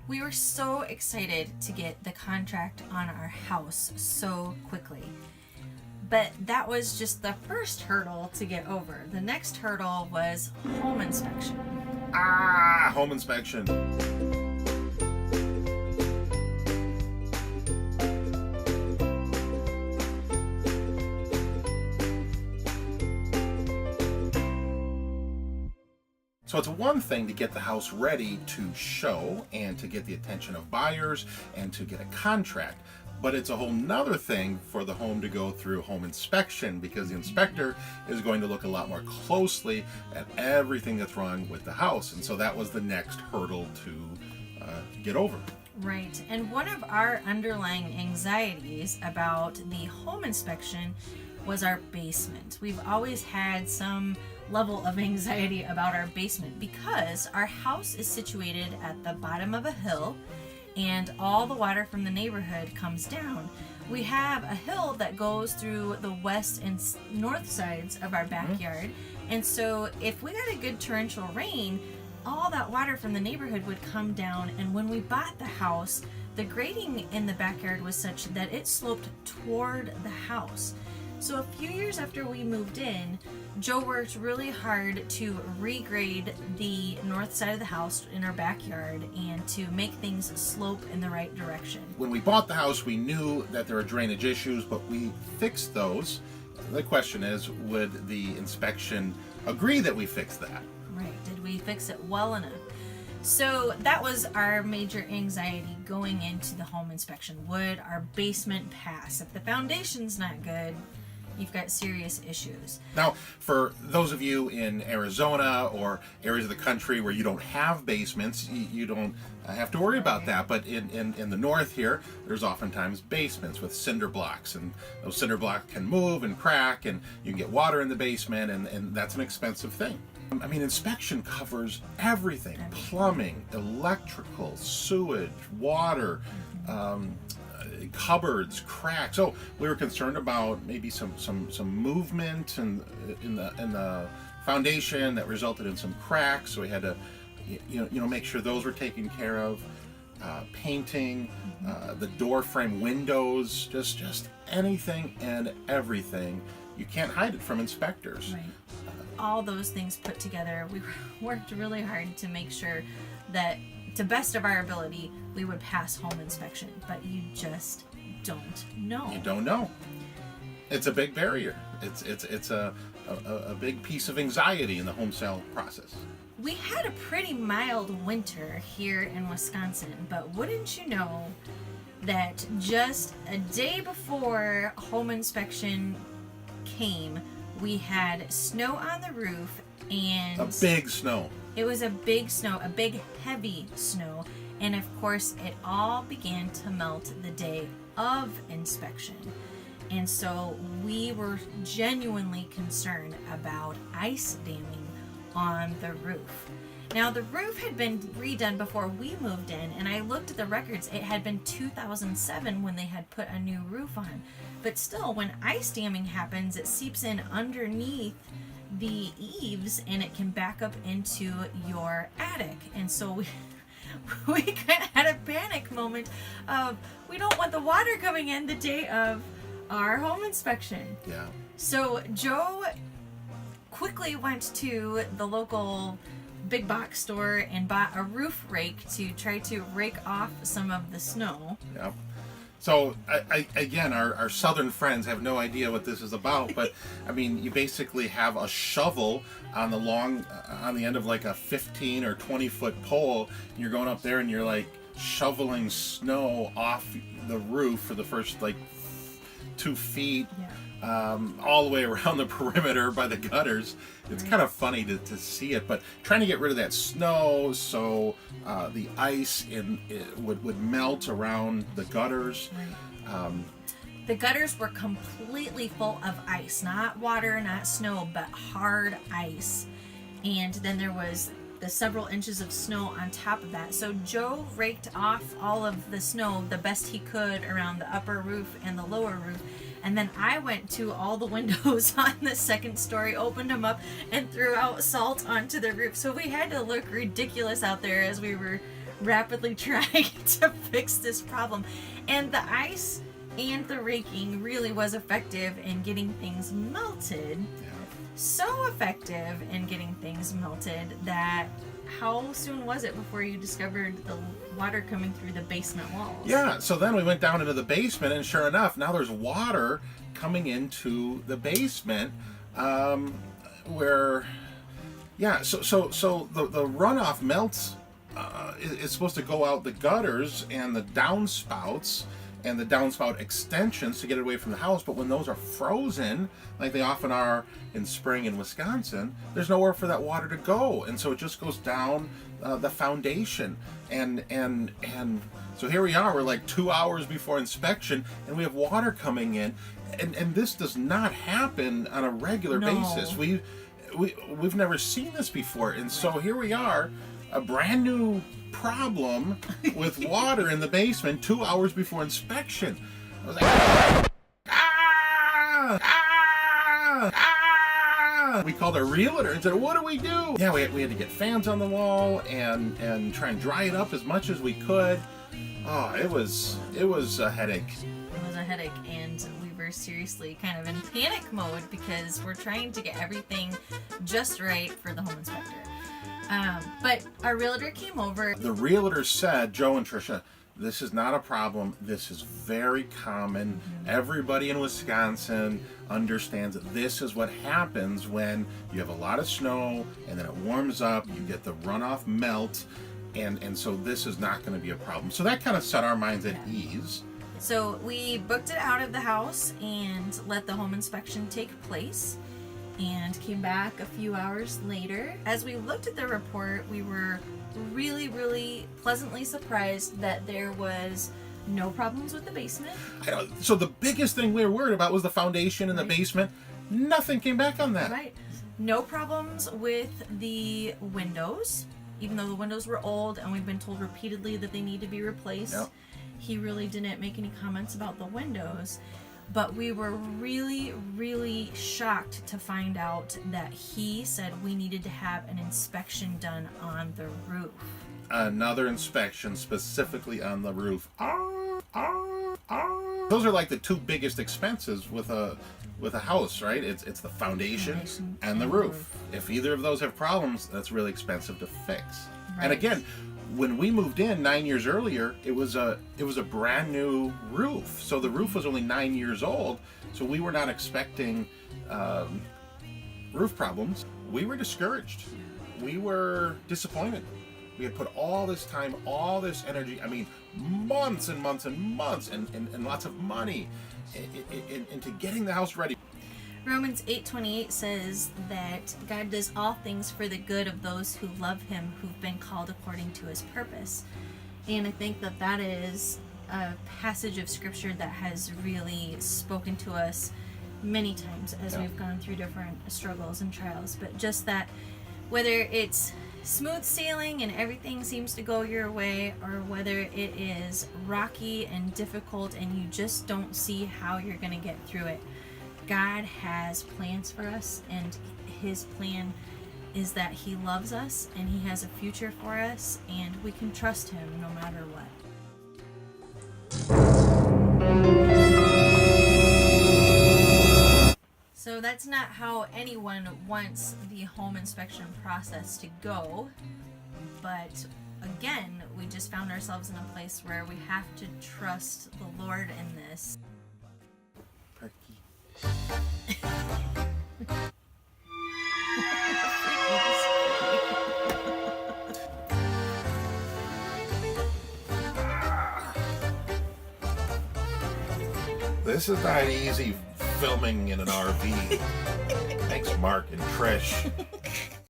We were so excited to get the contract on our house so quickly. But that was just the first hurdle to get over. The next hurdle was home inspection. Home inspection. So it's one thing to get the house ready to show and to get the attention of buyers and to get a contract. But it's a whole nother thing for the home to go through home inspection, because the inspector is going to look a lot more closely at everything that's wrong with the house. And so that was the next hurdle to get over. Right. And one of our underlying anxieties about the home inspection was our basement. We've always had some level of anxiety about our basement because our house is situated at the bottom of a hill and all the water from the neighborhood comes down. We have a hill that goes through the west and north sides of our backyard. And so if we got a good torrential rain, all that water from the neighborhood would come down. And when we bought the house, the grading in the backyard was such that it sloped toward the house. So a few years after we moved in, Joe worked really hard to regrade the north side of the house in our backyard and to make things slope in the right direction. When we bought the house, we knew that there were drainage issues, but we fixed those. The question is, would the inspection agree that we fixed that? Right. Did we fix it well enough? So that was our major anxiety going into the home inspection. Would our basement pass? If the foundation's not good, you've got serious issues. Now, for those of you in Arizona or areas of the country where you don't have basements, you don't have to worry about that. But in the north here, there's oftentimes basements with cinder blocks, and those cinder blocks can move and crack, and you can get water in the basement, and that's an expensive thing. I mean, inspection covers everything: plumbing, electrical, sewage, water, cupboards, cracks. So we were concerned about maybe some movement in the foundation that resulted in some cracks. So we had to make sure those were taken care of. Painting, the door frame, windows, just anything and everything. You can't hide it from inspectors. Right. All those things put together, we worked really hard to make sure that, to best of our ability, we would pass home inspection. But you just don't know. You don't know. It's a big barrier. It's a big piece of anxiety in the home sale process. We had a pretty mild winter here in Wisconsin, but wouldn't you know that just a day before home inspection came, we had snow on the roof, and a big snow. It was a big snow, a big heavy snow, and of course it all began to melt the day of inspection. And so we were genuinely concerned about ice damming on the roof. Now, the roof had been redone before we moved in, and I looked at the records. It had been 2007 when they had put a new roof on. But still, when ice damming happens, it seeps in underneath the eaves and it can back up into your attic. And so we kind of had a panic moment of, we don't want the water coming in the day of our home inspection. Yeah. So Joe quickly went to the local big box store and bought a roof rake to try to rake off some of the snow. Yep. So again, our southern friends have no idea what this is about, but I mean, you basically have a shovel on the end of like a 15 or 20 foot pole, and you're going up there and you're like shoveling snow off the roof for the first like 2 feet. Yeah. All the way around the perimeter by the gutters. It's kind of funny to see it, but trying to get rid of that snow so the ice would melt around the gutters. Right. The gutters were completely full of ice, not water, not snow, but hard ice. And then there was the several inches of snow on top of that. So Joe raked off all of the snow the best he could around the upper roof and the lower roof. And then I went to all the windows on the second story, opened them up, and threw out salt onto the roof. So we had to look ridiculous out there as we were rapidly trying to fix this problem. And the ice and the raking really was effective in getting things melted. Yeah. So effective in getting things melted that how soon was it before you discovered the water coming through the basement walls? Yeah, so then we went down into the basement, and sure enough, now there's water coming into the basement, where, yeah, so the runoff melts. It's supposed to go out the gutters and the downspouts and the downspout extensions to get it away from the house, but when those are frozen, like they often are in spring in Wisconsin, there's nowhere for that water to go, and so it just goes down the foundation, and so here we are, we're like 2 hours before inspection, and we have water coming in, and this does not happen on a regular basis. We've never seen this before, and so here we are, a brand new problem with water in the basement 2 hours before inspection. I was like, we called our realtor and said, what do we do? Yeah, we had to get fans on the wall and try and dry it up as much as we could. Oh, it was a headache. It was a headache, and we were seriously kind of in panic mode because we're trying to get everything just right for the home inspector. But our realtor came over. The realtor said, Joe and Trisha, this is not a problem. This is very common. Mm-hmm. Everybody in Wisconsin understands that this is what happens when you have a lot of snow and then it warms up, you get the runoff melt, and so this is not going to be a problem. So that kind of set our minds at ease. So we booked it out of the house and let the home inspection take place, and came back a few hours later. As we looked at the report, we were really, really pleasantly surprised that there was no problems with the basement. So the biggest thing we were worried about was the foundation in the basement. Nothing came back on that. Right. No problems with the windows, even though the windows were old and we've been told repeatedly that they need to be replaced. Yep. He really didn't make any comments about the windows. But we were really, really shocked to find out that he said we needed to have an inspection done on the roof. Another inspection specifically on the roof. Those are like the two biggest expenses with a house, right? It's the foundation and the roof. If either of those have problems, that's really expensive to fix. Right. And again, when we moved in 9 years earlier, it was a brand new roof. So the roof was only 9 years old. So we were not expecting roof problems. We were discouraged. We were disappointed. We had put all this time, all this energy, I mean, months and months and months and lots of money into getting the house ready. Romans 8:28 says that God does all things for the good of those who love him, who've been called according to his purpose. And I think that is a passage of scripture that has really spoken to us many times as we've gone through different struggles and trials. But just that whether it's smooth sailing and everything seems to go your way, or whether it is rocky and difficult and you just don't see how you're going to get through it, God has plans for us, and his plan is that he loves us and he has a future for us, and we can trust him no matter what. So that's not how anyone wants the home inspection process to go, but again, we just found ourselves in a place where we have to trust the Lord in this. This is not easy filming in an RV. Thanks, Mark and Trish.